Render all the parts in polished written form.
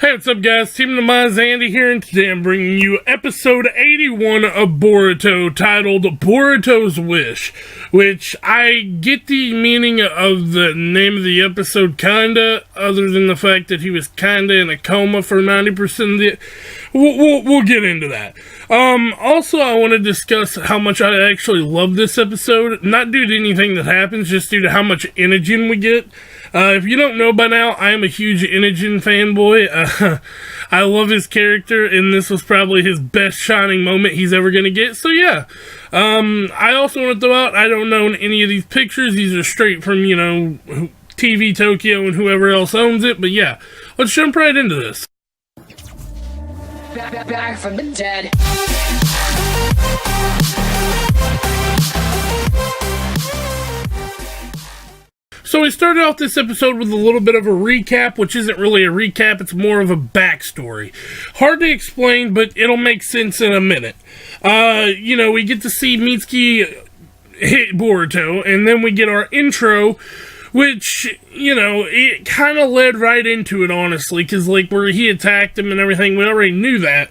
Hey, what's up, guys? Team of Mine, Andy here, and today I'm bringing you episode 81 of Boruto, titled Boruto's Wish, which I get the meaning of the name of the episode, kinda, other than the fact that he was kinda in a coma for 90% of the... We'll get into that. Also, I want to discuss how much I actually love this episode, not due to anything that happens, just due to how much Inogen we get. If you don't know by now, I am a huge Inogen fanboy. I love his character, and this was probably his best shining moment he's ever going to get. So, yeah. I also want to throw out, I don't own any of these pictures. These are straight from, TV Tokyo and whoever else owns it. But, yeah, let's jump right into this. Back from the dead. So we started off this episode with a little bit of a recap, which isn't really a recap, it's more of a backstory. Hard to explain, but it'll make sense in a minute. We get to see Mitsuki hit Boruto, and then we get our intro, which, it kind of led right into it, honestly, because, where he attacked him and everything, we already knew that.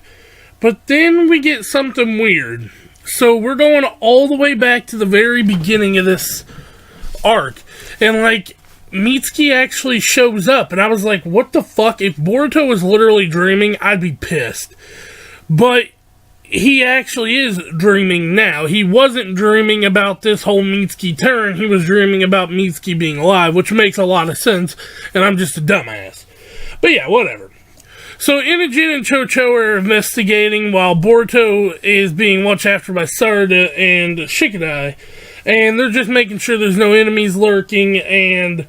But then we get something weird. So we're going all the way back to the very beginning of this arc. And, Mitsuki actually shows up, and I was like, what the fuck? If Boruto was literally dreaming, I'd be pissed. But he actually is dreaming now. He wasn't dreaming about this whole Mitsuki turn. He was dreaming about Mitsuki being alive, which makes a lot of sense, and I'm just a dumbass. But yeah, whatever. So Inogen and Chocho are investigating while Boruto is being watched after by Sarada and Shikadai. And they're just making sure there's no enemies lurking, and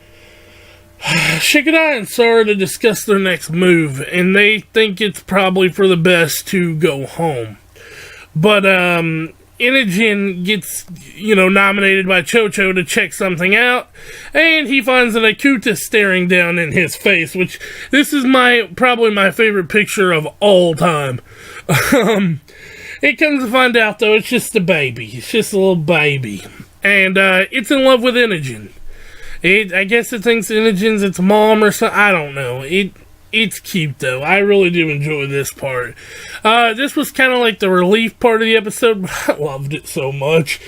Shikadai and Sarada discuss their next move, and they think it's probably for the best to go home. But, Inogen gets, nominated by Chocho to check something out, and he finds an Akuta staring down in his face, which, this is probably my favorite picture of all time. It comes to find out, though, it's just a baby. It's just a little baby. And, it's in love with Inogen. I guess it thinks Inogen's its mom or something. I don't know. It's cute, though. I really do enjoy this part. This was kind of like the relief part of the episode, but I loved it so much.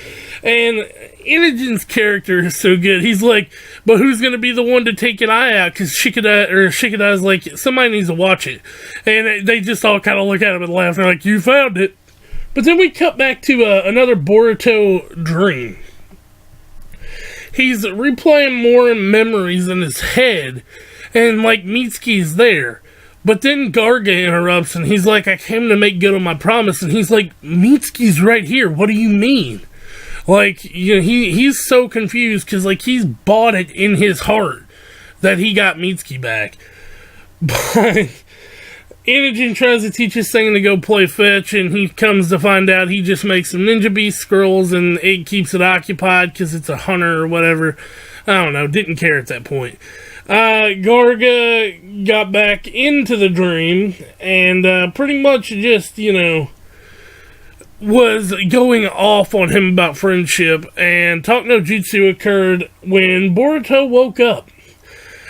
And Inogen's character is so good. He's like, but who's going to be the one to take an eye out? Because Shikadai's like, somebody needs to watch it. And they just all kind of look at him and laugh. They're like, you found it. But then we cut back to another Boruto dream. He's replaying more memories in his head, and, Mitsuki's there. But then Garga interrupts, and he's like, I came to make good on my promise, and he's like, Mitsuki's right here, what do you mean? He's so confused, because, he's bought it in his heart that he got Mitsuki back. But Inogen tries to teach his thing to go play fetch, and he comes to find out he just makes some Ninja Beast scrolls, and it keeps it occupied because it's a hunter or whatever. I don't know, didn't care at that point. Garga got back into the dream, and pretty much just, was going off on him about friendship, and Talk No Jutsu occurred when Boruto woke up.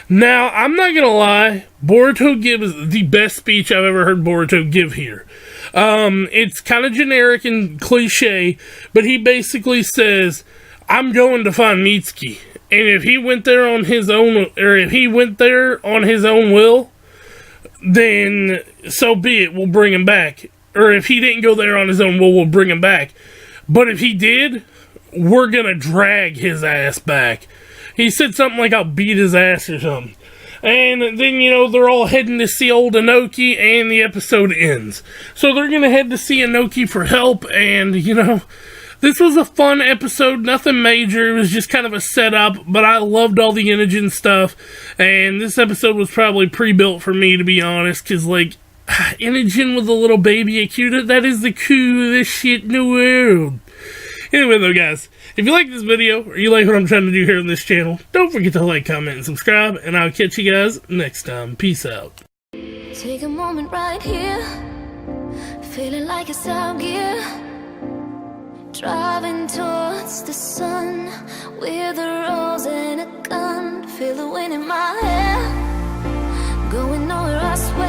Now, I'm not gonna lie, Boruto gives the best speech I've ever heard Boruto give here. It's kind of generic and cliche, but he basically says, I'm going to find Mitsuki, and if he went there on his own, or if he went there on his own will, then so be it, we'll bring him back. Or if he didn't go there on his own will, we'll bring him back. But if he did, we're gonna drag his ass back. He said something like, I'll beat his ass or something. And then, they're all heading to see old Inoki, and the episode ends. So they're going to head to see Inoki for help, and, this was a fun episode, nothing major, it was just kind of a setup, but I loved all the Inogen stuff, and this episode was probably pre-built for me, to be honest, because, Inogen with a little baby Akuta, that is the coolest shit in the world. Anyway, though, guys, if you like this video, or you like what I'm trying to do here on this channel, don't forget to like, comment, and subscribe, and I'll catch you guys next time. Peace out. Take a moment right here, feeling like it's out gear, driving towards the sun, with a rose and a gun, feel the wind in my hair, going nowhere I swear.